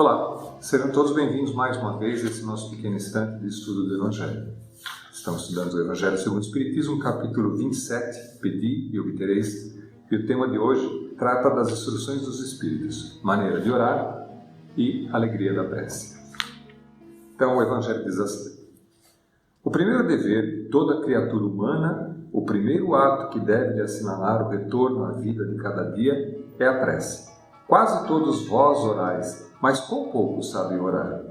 Olá, serão todos bem-vindos mais uma vez a esse nosso pequeno instante de estudo do Evangelho. Estamos estudando o Evangelho segundo o Espiritismo, capítulo 27, Pedi e obtereis, e o tema de hoje trata das instruções dos Espíritos, maneira de orar e alegria da prece. Então o Evangelho diz assim: o primeiro dever de toda criatura humana, o primeiro ato que deve de assinalar o retorno à vida de cada dia é a prece. Quase todos vós orais, mas quão poucos sabem orar.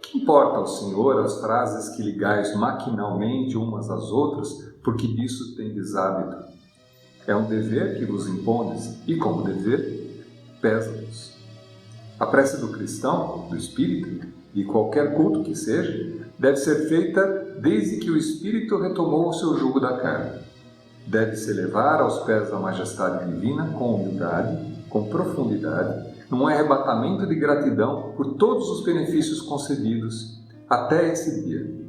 Que importa ao Senhor as frases que ligais maquinalmente umas às outras, porque disso tendes hábito? É um dever que vos impondes, e como dever, pesa-vos. A prece do cristão, do espírito, de qualquer culto que seja, deve ser feita desde que o espírito retomou o seu jugo da carne. Deve-se elevar aos pés da majestade divina com humildade, com profundidade, num arrebatamento de gratidão por todos os benefícios concedidos até esse dia.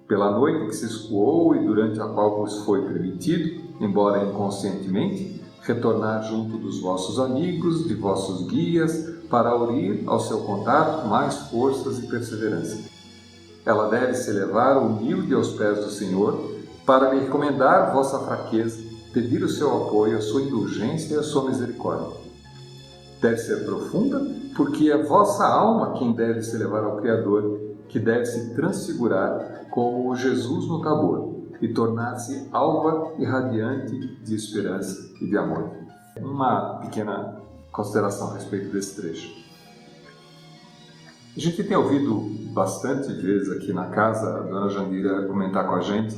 Pela noite que se escoou e durante a qual vos foi permitido, embora inconscientemente, retornar junto dos vossos amigos, de vossos guias, para aurir ao seu contato mais forças e perseverança. Ela deve se elevar humilde aos pés do Senhor, para lhe recomendar vossa fraqueza, pedir o seu apoio, a sua indulgência e a sua misericórdia. Deve ser profunda, porque é vossa alma quem deve se elevar ao Criador, que deve se transfigurar como o Jesus no Tabor e tornar-se alva e radiante de esperança e de amor. Uma pequena consideração a respeito desse trecho. A gente tem ouvido bastante vezes aqui na casa a Dona Jandira comentar com a gente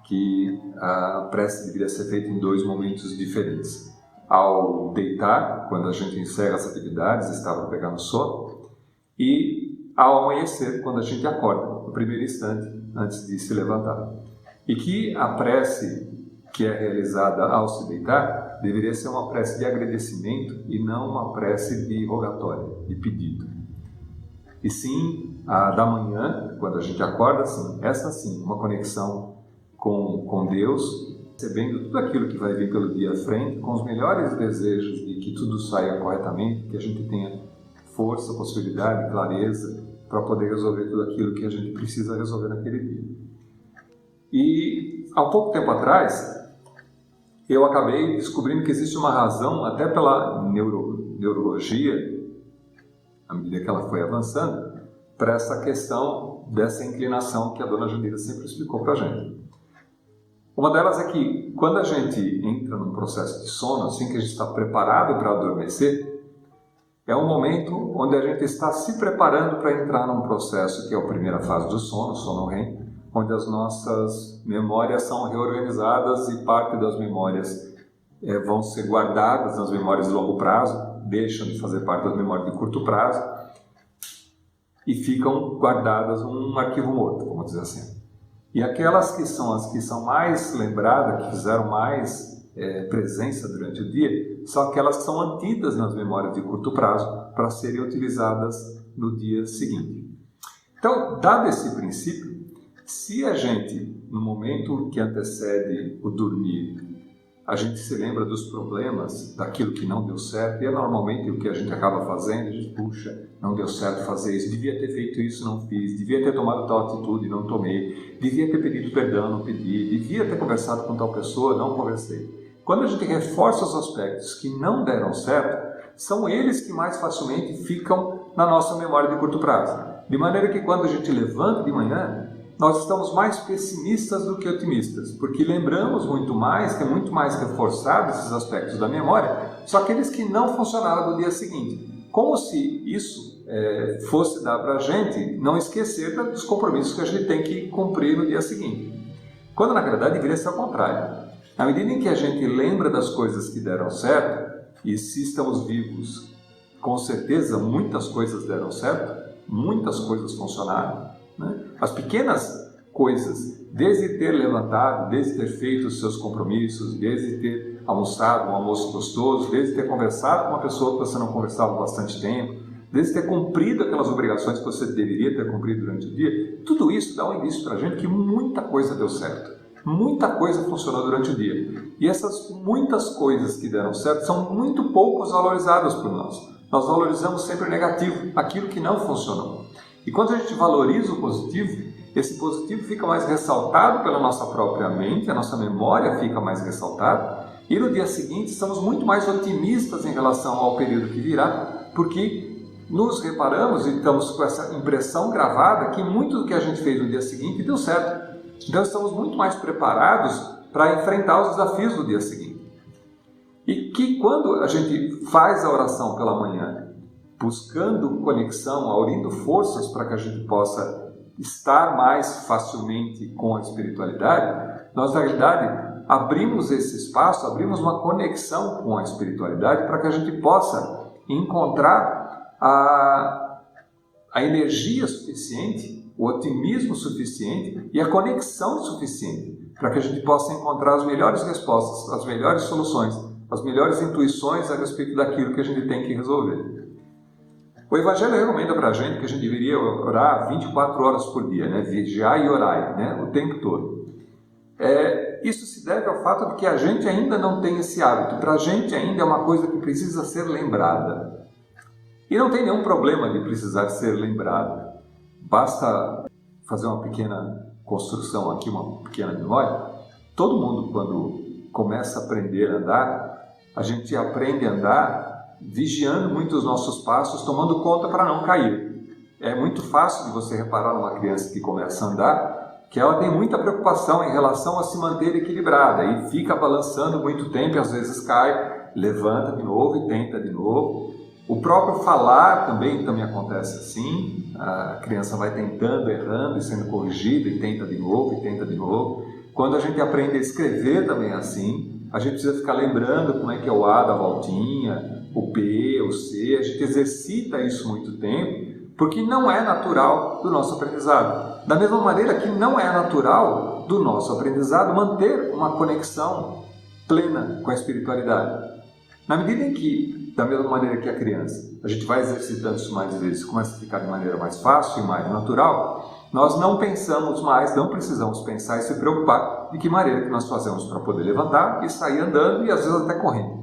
que a prece deveria ser feita em dois momentos diferentes. Ao deitar, quando a gente encerra as atividades, estava pegando sono, e ao amanhecer, quando a gente acorda, no primeiro instante, antes de se levantar. E que a prece que é realizada ao se deitar deveria ser uma prece de agradecimento e não uma prece de rogatória, de pedido. E sim, a da manhã, quando a gente acorda, sim, essa sim, uma conexão com Deus, recebendo tudo aquilo que vai vir pelo dia à frente, com os melhores desejos de que tudo saia corretamente, que a gente tenha força, possibilidade, clareza para poder resolver tudo aquilo que a gente precisa resolver naquele dia. E há pouco tempo atrás, eu acabei descobrindo que existe uma razão, até pela neurologia, à medida que ela foi avançando, para essa questão dessa inclinação que a Dona Jandira sempre explicou para a gente. Uma delas é que, quando a gente entra num processo de sono, assim que a gente está preparado para adormecer, é um momento onde a gente está se preparando para entrar num processo que é a primeira fase do sono, o sono REM, onde as nossas memórias são reorganizadas e parte das memórias vão ser guardadas nas memórias de longo prazo, deixam de fazer parte das memórias de curto prazo e ficam guardadas num arquivo morto, vamos dizer assim. E aquelas que são as que são mais lembradas, que fizeram mais presença durante o dia, são aquelas que são mantidas nas memórias de curto prazo para serem utilizadas no dia seguinte. Então, dado esse princípio, se a gente, no momento que antecede o dormir, a gente se lembra dos problemas, daquilo que não deu certo, e é normalmente o que a gente acaba fazendo, a gente, puxa, não deu certo fazer isso, devia ter feito isso, não fiz, devia ter tomado tal atitude, não tomei, devia ter pedido perdão, não pedi, devia ter conversado com tal pessoa, não conversei. Quando a gente reforça os aspectos que não deram certo, são eles que mais facilmente ficam na nossa memória de curto prazo. De maneira que quando a gente levanta de manhã, nós estamos mais pessimistas do que otimistas, porque lembramos muito mais, que é muito mais reforçado esses aspectos da memória, só aqueles que não funcionaram no dia seguinte. Como se isso fosse dar para a gente não esquecer dos compromissos que a gente tem que cumprir no dia seguinte. Quando na verdade deveria ser ao contrário. Na medida em que a gente lembra das coisas que deram certo, e se estamos vivos, com certeza muitas coisas deram certo, muitas coisas funcionaram, né? As pequenas coisas, desde ter levantado, desde ter feito os seus compromissos, desde ter almoçado um almoço gostoso, desde ter conversado com uma pessoa que você não conversava há bastante tempo, desde ter cumprido aquelas obrigações que você deveria ter cumprido durante o dia, tudo isso dá um indício para a gente que muita coisa deu certo. Muita coisa funcionou durante o dia. E essas muitas coisas que deram certo são muito poucos valorizadas por nós. nós valorizamos sempre o negativo, aquilo que não funcionou. E quando a gente valoriza o positivo, esse positivo fica mais ressaltado pela nossa própria mente, a nossa memória fica mais ressaltada, e no dia seguinte estamos muito mais otimistas em relação ao período que virá, porque nos reparamos e estamos com essa impressão gravada que muito do que a gente fez no dia seguinte deu certo. Então estamos muito mais preparados para enfrentar os desafios do dia seguinte. E que quando a gente faz a oração pela manhã, buscando conexão, aurindo forças para que a gente possa estar mais facilmente com a espiritualidade, nós na realidade abrimos esse espaço, abrimos uma conexão com a espiritualidade para que a gente possa encontrar a energia suficiente, o otimismo suficiente e a conexão suficiente para que a gente possa encontrar as melhores respostas, as melhores soluções, as melhores intuições a respeito daquilo que a gente tem que resolver. O Evangelho recomenda para a gente que a gente deveria orar 24 horas por dia, né? Vigiar e orar, né? O tempo todo. Isso se deve ao fato de que a gente ainda não tem esse hábito. Para a gente ainda é uma coisa que precisa ser lembrada. E não tem nenhum problema de precisar ser lembrada. Basta fazer uma pequena construção aqui, uma pequena memória. Todo mundo, quando começa a aprender a andar, a gente aprende a andar vigiando muito os nossos passos, tomando conta para não cair. É muito fácil de você reparar numa criança que começa a andar, que ela tem muita preocupação em relação a se manter equilibrada e fica balançando muito tempo e às vezes cai, levanta de novo e tenta de novo. O próprio falar também acontece assim, a criança vai tentando, errando e sendo corrigida e tenta de novo e tenta de novo. Quando a gente aprende a escrever também é assim, a gente precisa ficar lembrando como é que é o A da voltinha, o B, o C, a gente exercita isso muito tempo, porque não é natural do nosso aprendizado. Da mesma maneira que não é natural do nosso aprendizado manter uma conexão plena com a espiritualidade. Na medida em que, da mesma maneira que a criança, a gente vai exercitando isso mais vezes, começa a ficar de maneira mais fácil e mais natural, nós não pensamos mais, não precisamos pensar e se preocupar de que maneira que nós fazemos para poder levantar e sair andando e às vezes até correndo.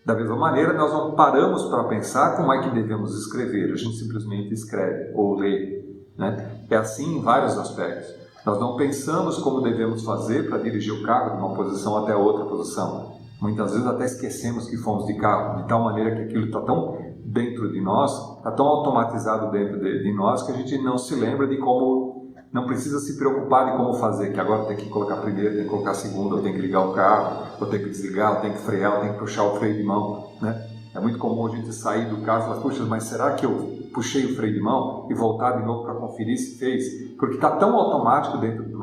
Da mesma maneira, nós não paramos para pensar como é que devemos escrever, a gente simplesmente escreve ou lê, né? É assim em vários aspectos. Nós não pensamos como devemos fazer para dirigir o carro de uma posição até outra posição. Muitas vezes até esquecemos que fomos de carro, de tal maneira que aquilo está tão dentro de nós, está tão automatizado dentro de nós, que a gente não se lembra de como, não precisa se preocupar de como fazer, que agora tem que colocar primeiro, tem que colocar segundo, ou tem que ligar o carro, ou tem que desligar, ou tem que frear, ou tem que puxar o freio de mão, né? É muito comum a gente sair do carro e falar, puxa, mas será que eu puxei o freio de mão e voltar de novo para conferir se fez? Porque está tão automático dentro da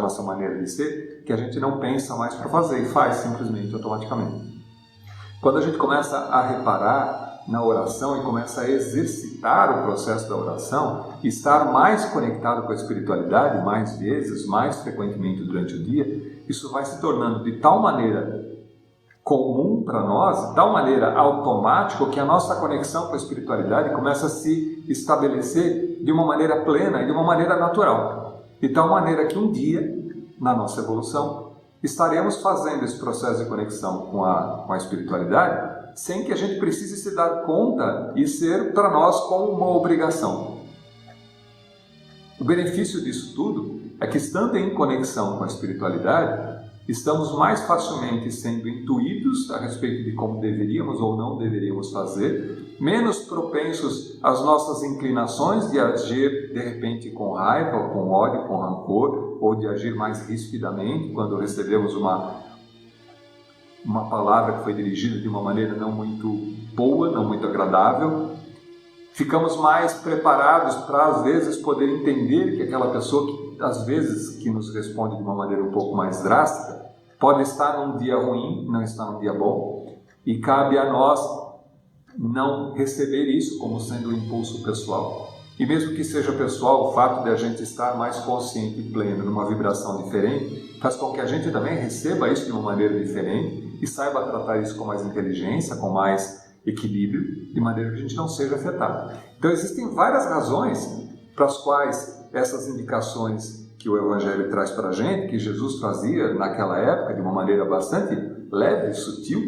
nossa maneira de ser que a gente não pensa mais para fazer e faz simplesmente automaticamente. Quando a gente começa a reparar na oração e começa a exercitar o processo da oração, estar mais conectado com a espiritualidade mais vezes, mais frequentemente durante o dia, isso vai se tornando de tal maneira comum para nós, de tal maneira automático, que a nossa conexão com a espiritualidade começa a se estabelecer de uma maneira plena e de uma maneira natural. De tal maneira que um dia, na nossa evolução, estaremos fazendo esse processo de conexão com a espiritualidade sem que a gente precise se dar conta e ser para nós como uma obrigação. O benefício disso tudo é que, estando em conexão com a espiritualidade, estamos mais facilmente sendo intuídos a respeito de como deveríamos ou não deveríamos fazer, menos propensos às nossas inclinações de agir de repente com raiva, ou com ódio, com rancor, ou de agir mais rispidamente quando recebemos uma palavra que foi dirigida de uma maneira não muito boa, não muito agradável. Ficamos mais preparados para, às vezes, poder entender que aquela pessoa que, às vezes, que nos responde de uma maneira um pouco mais drástica, pode estar num dia ruim, não está num dia bom, e cabe a nós não receber isso como sendo um impulso pessoal. E mesmo que seja pessoal, o fato de a gente estar mais consciente e pleno, numa vibração diferente, faz com que a gente também receba isso de uma maneira diferente e saiba tratar isso com mais inteligência, com mais equilíbrio, de maneira que a gente não seja afetado. Então existem várias razões para as quais essas indicações que o Evangelho traz para a gente, que Jesus fazia naquela época de uma maneira bastante leve e sutil,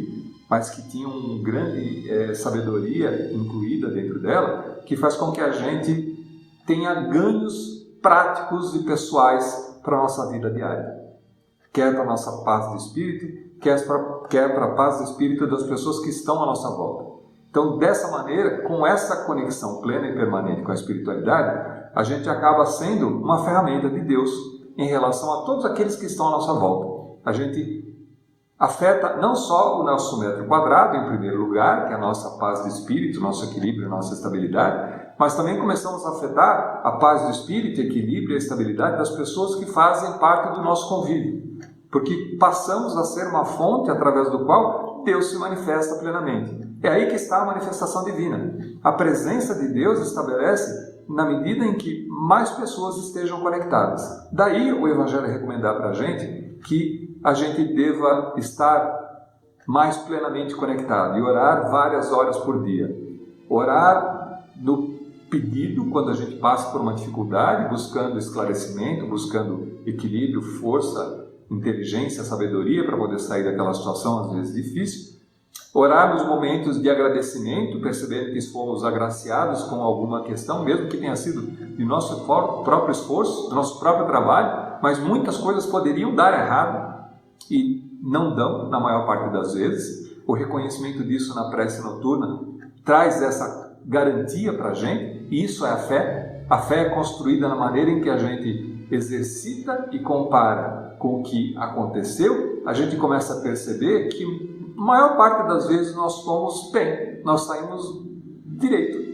mas que tinha uma grande sabedoria incluída dentro dela, que faz com que a gente tenha ganhos práticos e pessoais para a nossa vida diária. Quer para a nossa paz de espírito, quer para a paz de espírito das pessoas que estão à nossa volta. Então, dessa maneira, com essa conexão plena e permanente com a espiritualidade, a gente acaba sendo uma ferramenta de Deus em relação a todos aqueles que estão à nossa volta. A gente afeta não só o nosso metro quadrado, em primeiro lugar, que é a nossa paz de espírito, nosso equilíbrio, nossa estabilidade, mas também começamos a afetar a paz do espírito, equilíbrio e a estabilidade das pessoas que fazem parte do nosso convívio. Porque passamos a ser uma fonte através do qual Deus se manifesta plenamente. É aí que está a manifestação divina. A presença de Deus estabelece na medida em que mais pessoas estejam conectadas. Daí o Evangelho recomendar para a gente que a gente deva estar mais plenamente conectado e orar várias horas por dia. Orar no pedido, quando a gente passa por uma dificuldade, buscando esclarecimento, buscando equilíbrio, força, inteligência, sabedoria para poder sair daquela situação às vezes difícil. Orar nos momentos de agradecimento, percebendo que fomos agraciados com alguma questão, mesmo que tenha sido de nosso próprio esforço, do nosso próprio trabalho, mas muitas coisas poderiam dar errado e não dão, na maior parte das vezes. O reconhecimento disso na prece noturna traz essa garantia para a gente, e isso é a fé. A fé é construída na maneira em que a gente exercita e compara com o que aconteceu. A gente começa a perceber que a maior parte das vezes nós fomos bem, nós saímos direito.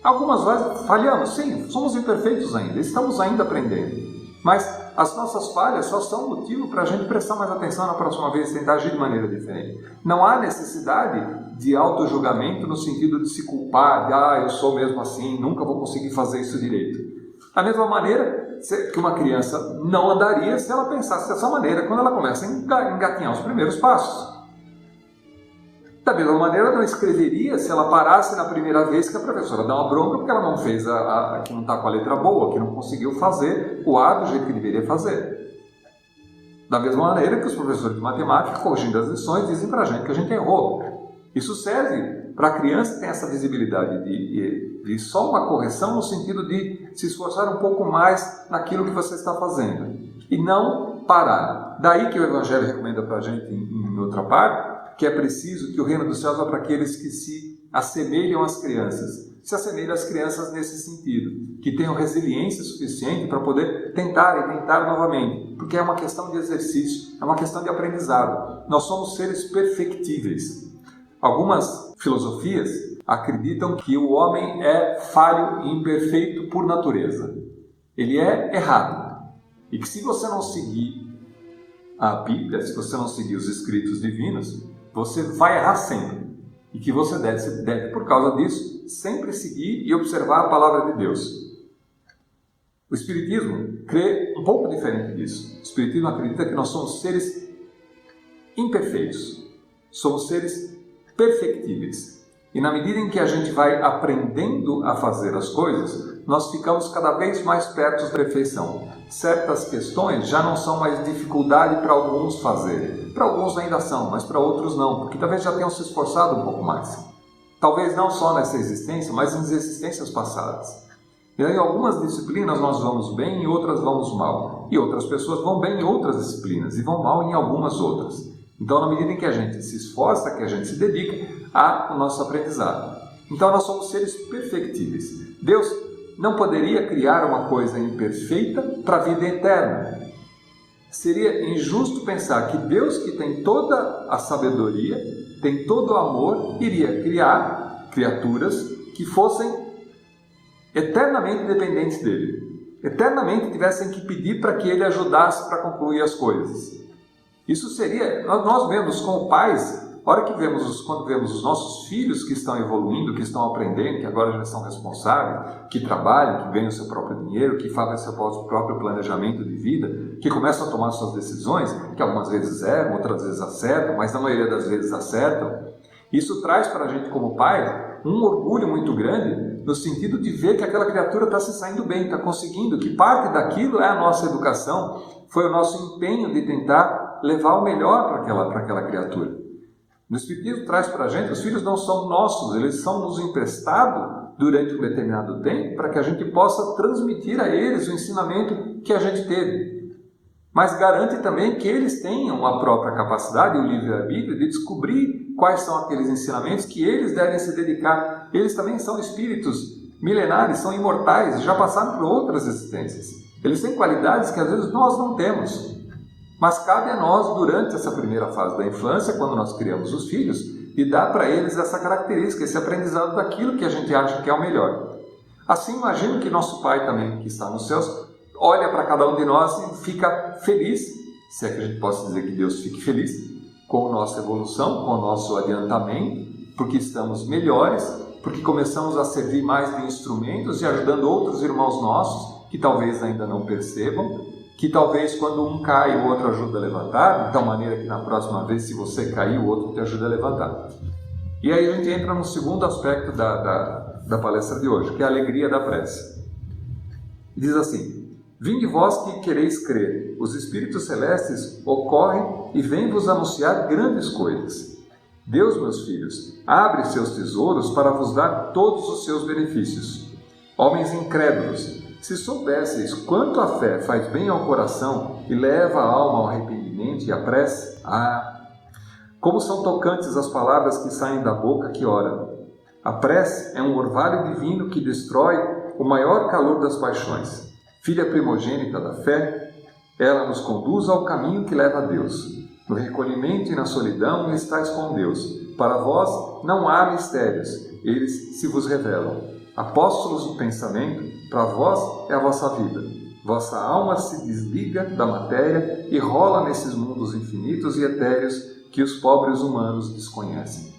Algumas vezes falhamos, sim, somos imperfeitos ainda, estamos ainda aprendendo. Mas as nossas falhas só são motivo para a gente prestar mais atenção na próxima vez e tentar agir de maneira diferente. Não há necessidade de auto-julgamento no sentido de se culpar, de eu sou mesmo assim, nunca vou conseguir fazer isso direito. Da mesma maneira que uma criança não andaria se ela pensasse dessa maneira quando ela começa a engatinhar os primeiros passos. Da mesma maneira, não escreveria se ela parasse na primeira vez que a professora dá uma bronca porque ela não fez que não está com a letra boa, que não conseguiu fazer o A do jeito que deveria fazer. Da mesma maneira que os professores de matemática, corrigindo as lições, dizem para a gente que a gente errou. Isso serve para a criança que tem essa visibilidade de só uma correção no sentido de se esforçar um pouco mais naquilo que você está fazendo e não parar. Daí que o Evangelho recomenda para a gente em outra parte, que é preciso que o reino dos céus vá para aqueles que se assemelham às crianças. Se assemelham às crianças nesse sentido, que tenham resiliência suficiente para poder tentar e tentar novamente, porque é uma questão de exercício, é uma questão de aprendizado. Nós somos seres perfectíveis. Algumas filosofias acreditam que o homem é falho e imperfeito por natureza. Ele é errado. E que se você não seguir a Bíblia, se você não seguir os escritos divinos, você vai errar sempre. E que você deve, por causa disso, sempre seguir e observar a palavra de Deus. O Espiritismo crê um pouco diferente disso. O Espiritismo acredita que nós somos seres imperfeitos. Somos seres perfectíveis. E na medida em que a gente vai aprendendo a fazer as coisas, nós ficamos cada vez mais perto da perfeição. Certas questões já não são mais dificuldade para alguns fazerem. Para alguns ainda são, mas para outros não, porque talvez já tenham se esforçado um pouco mais. Talvez não só nessa existência, mas nas existências passadas. E aí, em algumas disciplinas nós vamos bem e outras vamos mal. E outras pessoas vão bem em outras disciplinas e vão mal em algumas outras. Então, na medida em que a gente se esforça, que a gente se dedica ao nosso aprendizado. Então, nós somos seres perfectíveis. Deus não poderia criar uma coisa imperfeita para a vida eterna. Seria injusto pensar que Deus, que tem toda a sabedoria, tem todo o amor, iria criar criaturas que fossem eternamente dependentes dele. Eternamente tivessem que pedir para que ele ajudasse para concluir as coisas. Isso seria, nós vemos como pais, quando vemos os nossos filhos que estão evoluindo, que estão aprendendo, que agora já são responsáveis, que trabalham, que ganham seu próprio dinheiro, que fazem seu próprio planejamento de vida, que começam a tomar suas decisões, que algumas vezes erram, outras vezes acertam, mas na maioria das vezes acertam. Isso traz para a gente como pai um orgulho muito grande, no sentido de ver que aquela criatura está se saindo bem, está conseguindo, que parte daquilo é a nossa educação, foi o nosso empenho de tentar levar o melhor para aquela criatura. No Espiritismo traz para a gente, os filhos não são nossos, eles são nos emprestados durante um determinado tempo para que a gente possa transmitir a eles o ensinamento que a gente teve. Mas garante também que eles tenham a própria capacidade, o livre-arbítrio, de descobrir quais são aqueles ensinamentos que eles devem se dedicar. Eles também são espíritos milenares, são imortais, já passaram por outras existências. Eles têm qualidades que às vezes nós não temos. Mas cabe a nós, durante essa primeira fase da infância, quando nós criamos os filhos, e dar para eles essa característica, esse aprendizado daquilo que a gente acha que é o melhor. Assim, imagino que nosso Pai também, que está nos céus, olha para cada um de nós e fica feliz, se é que a gente possa dizer que Deus fique feliz, com a nossa evolução, com o nosso adiantamento, porque estamos melhores, porque começamos a servir mais de instrumentos e ajudando outros irmãos nossos, que talvez ainda não percebam, que talvez quando um cai, o outro ajuda a levantar, de tal maneira que na próxima vez, se você cair, o outro te ajuda a levantar. E aí a gente entra no segundo aspecto da palestra de hoje, que é a alegria da prece. Diz assim: vinde vós que quereis crer, os espíritos celestes ocorrem e vêm vos anunciar grandes coisas. Deus, meus filhos, abre seus tesouros para vos dar todos os seus benefícios. Homens incrédulos, se soubesseis quanto a fé faz bem ao coração e leva a alma ao arrependimento e à prece, como são tocantes as palavras que saem da boca que ora. A prece é um orvalho divino que destrói o maior calor das paixões. Filha primogênita da fé, ela nos conduz ao caminho que leva a Deus. No recolhimento e na solidão estáis com Deus. Para vós não há mistérios, eles se vos revelam. Apóstolos do pensamento, para vós é a vossa vida. Vossa alma se desliga da matéria e rola nesses mundos infinitos e etéreos que os pobres humanos desconhecem.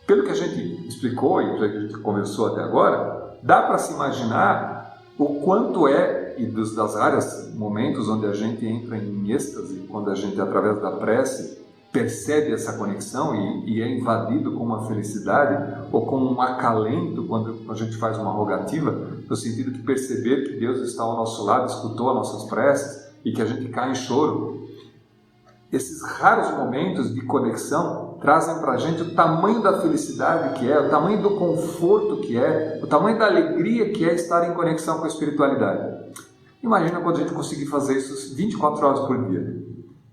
Pelo que a gente explicou e pelo que a gente conversou até agora, dá para se imaginar o quanto e dos vários momentos onde a gente entra em êxtase, quando a gente, através da prece, percebe essa conexão e é invadido com uma felicidade ou com um acalento quando a gente faz uma rogativa, no sentido de perceber que Deus está ao nosso lado, escutou as nossas preces e que a gente cai em choro. Esses raros momentos de conexão trazem para a gente o tamanho da felicidade que é, o tamanho do conforto que é, o tamanho da alegria que é estar em conexão com a espiritualidade. Imagina quando a gente conseguir fazer isso 24 horas por dia.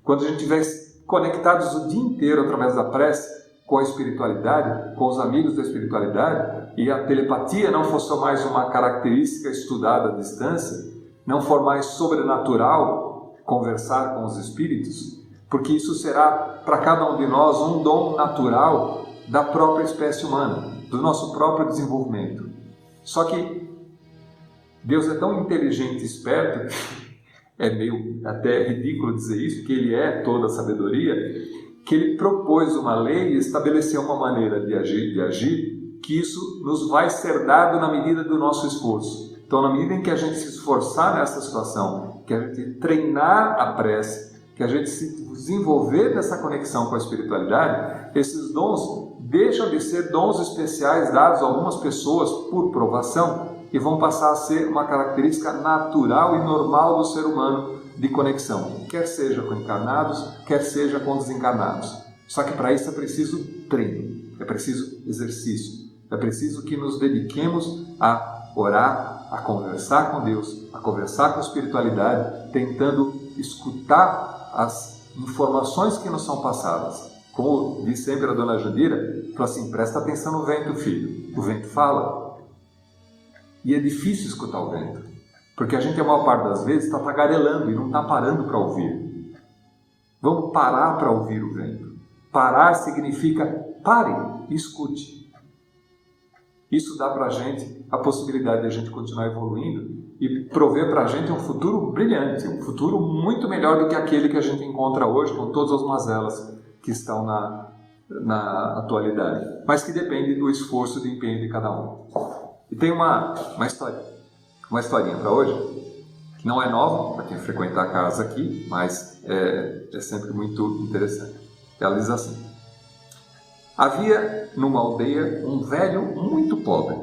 Quando a gente estiver conectados o dia inteiro através da prece com a espiritualidade, com os amigos da espiritualidade, e a telepatia não for só mais uma característica estudada à distância, não for mais sobrenatural conversar com os espíritos, porque isso será para cada um de nós um dom natural da própria espécie humana, do nosso próprio desenvolvimento. Só que Deus é tão inteligente e esperto, é meio até ridículo dizer isso, que Ele é toda a sabedoria, que Ele propôs uma lei e estabeleceu uma maneira de agir, que isso nos vai ser dado na medida do nosso esforço. Então, na medida em que a gente se esforçar nessa situação, que a gente treinar a prece, que a gente se desenvolver nessa conexão com a espiritualidade, esses dons deixam de ser dons especiais dados a algumas pessoas por provação e vão passar a ser uma característica natural e normal do ser humano de conexão, quer seja com encarnados, quer seja com desencarnados. Só que para isso é preciso treino, é preciso exercício, é preciso que nos dediquemos a orar, a conversar com Deus, a conversar com a espiritualidade, tentando escutar as informações que nos são passadas. Como diz sempre a dona Jandira, fala assim: presta atenção no vento, filho, o vento fala. E é difícil escutar o vento, porque a gente, a maior parte das vezes, está tagarelando e não está parando para ouvir. Vamos parar para ouvir o vento. Parar significa pare e escute. Isso dá para a gente a possibilidade de a gente continuar evoluindo e prover para a gente um futuro brilhante, um futuro muito melhor do que aquele que a gente encontra hoje, com todas as mazelas que estão na atualidade, mas que depende do esforço e do empenho de cada um. E tem uma historinha para hoje, que não é nova para quem frequenta a casa aqui, mas é sempre muito interessante. Ela diz assim: havia numa aldeia um velho muito pobre,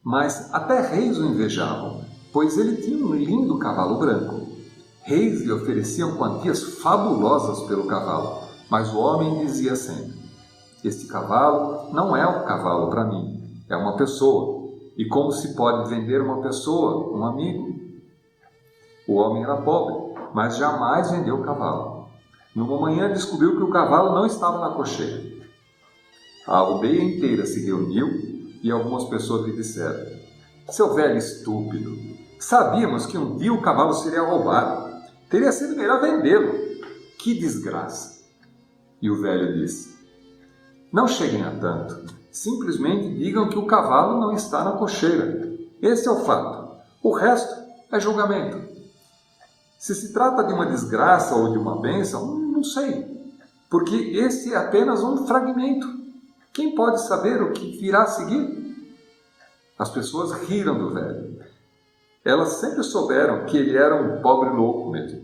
mas até reis o invejavam, pois ele tinha um lindo cavalo branco. Reis lhe ofereciam quantias fabulosas pelo cavalo, Mas o homem dizia sempre: este cavalo não é um cavalo para mim, é uma pessoa. E como se pode vender uma pessoa, um amigo? O homem era pobre, mas jamais vendeu o cavalo. Numa manhã descobriu que o cavalo não estava na cocheira. A aldeia inteira se reuniu e algumas pessoas lhe disseram: seu velho estúpido, sabíamos que um dia o cavalo seria roubado. Teria sido melhor vendê-lo. Que desgraça! E o velho disse: não cheguem a tanto. Simplesmente digam que o cavalo não está na cocheira. Esse é o fato. O resto é julgamento. Se se trata de uma desgraça ou de uma bênção, não sei. Porque esse é apenas um fragmento. Quem pode saber o que virá a seguir? As pessoas riram do velho. Elas sempre souberam que ele era um pobre louco mesmo.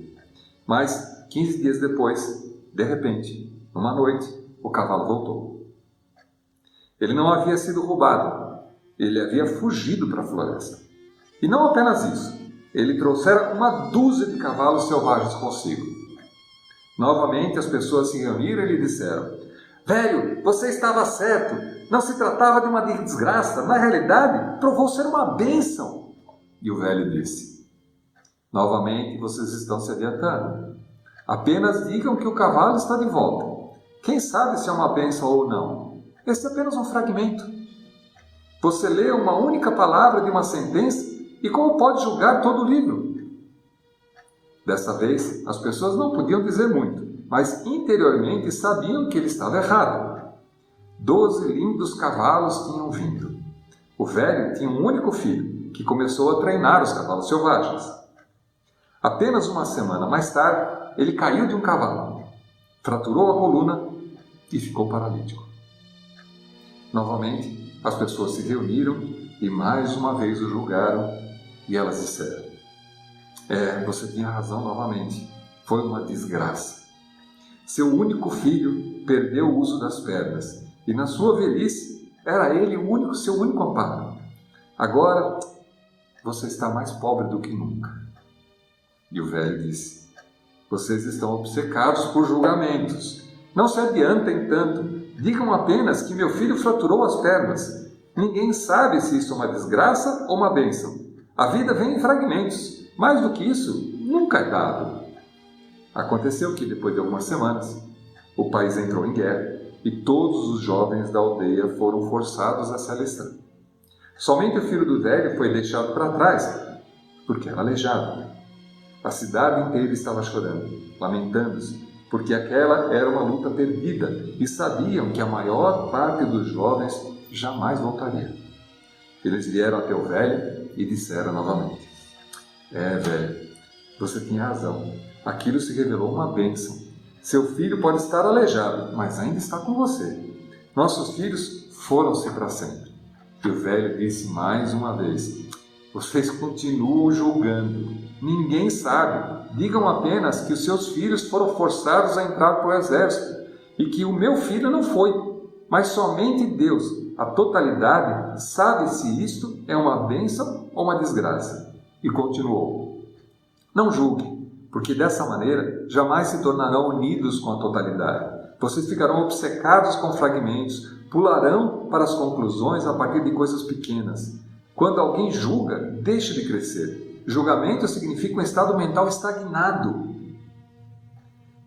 Mas, 15 dias depois, de repente, numa noite, o cavalo voltou. Ele não havia sido roubado, ele havia fugido para a floresta. E não apenas isso, ele trouxera uma dúzia de cavalos selvagens consigo. Novamente as pessoas se reuniram e lhe disseram: velho, você estava certo, não se tratava de uma desgraça, na realidade provou ser uma bênção. E o velho disse: novamente vocês estão se adiantando. Apenas digam que o cavalo está de volta. Quem sabe se é uma bênção ou não? Esse é apenas um fragmento. Você lê uma única palavra de uma sentença e como pode julgar todo o livro? Dessa vez, as pessoas não podiam dizer muito, mas interiormente sabiam que ele estava errado. 12 lindos cavalos tinham vindo. O velho tinha um único filho, que começou a treinar os cavalos selvagens. Apenas uma semana mais tarde, ele caiu de um cavalo, fraturou a coluna e ficou paralítico. Novamente, as pessoas se reuniram e mais uma vez o julgaram e elas disseram: você tinha razão novamente, foi uma desgraça. Seu único filho perdeu o uso das pernas e na sua velhice era ele seu único amparo. Agora você está mais pobre do que nunca. E o velho disse: vocês estão obcecados por julgamentos. Não se adiantem tanto. Digam apenas que meu filho fraturou as pernas. Ninguém sabe se isso é uma desgraça ou uma bênção. A vida vem em fragmentos. Mais do que isso, nunca é dado. Aconteceu que, depois de algumas semanas, o país entrou em guerra e todos os jovens da aldeia foram forçados a se alistar. Somente o filho do velho foi deixado para trás, porque era aleijado. A cidade inteira estava chorando, lamentando-se, porque aquela era uma luta perdida e sabiam que a maior parte dos jovens jamais voltaria. Eles vieram até o velho e disseram novamente: velho, você tinha razão. Aquilo se revelou uma bênção. Seu filho pode estar aleijado, mas ainda está com você. Nossos filhos foram-se para sempre. E o velho disse mais uma vez: vocês continuam julgando. Ninguém sabe. Digam apenas que os seus filhos foram forçados a entrar para o exército e que o meu filho não foi. Mas somente Deus, a totalidade, sabe se isto é uma bênção ou uma desgraça. E continuou: não julguem, porque dessa maneira jamais se tornarão unidos com a totalidade. Vocês ficarão obcecados com fragmentos, pularão para as conclusões a partir de coisas pequenas. Quando alguém julga, deixa de crescer. Julgamento significa um estado mental estagnado.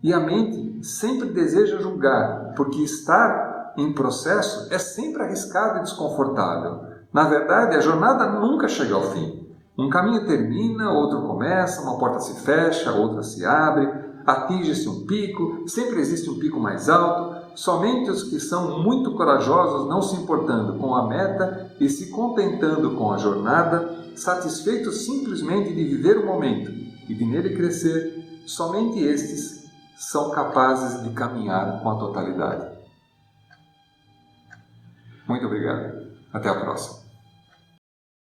E a mente sempre deseja julgar, porque estar em processo é sempre arriscado e desconfortável. Na verdade, a jornada nunca chega ao fim. Um caminho termina, outro começa, uma porta se fecha, outra se abre, atinge-se um pico, sempre existe um pico mais alto. Somente os que são muito corajosos, não se importando com a meta e se contentando com a jornada, satisfeitos simplesmente de viver o momento e de nele crescer, somente estes são capazes de caminhar com a totalidade. Muito obrigado. Até a próxima.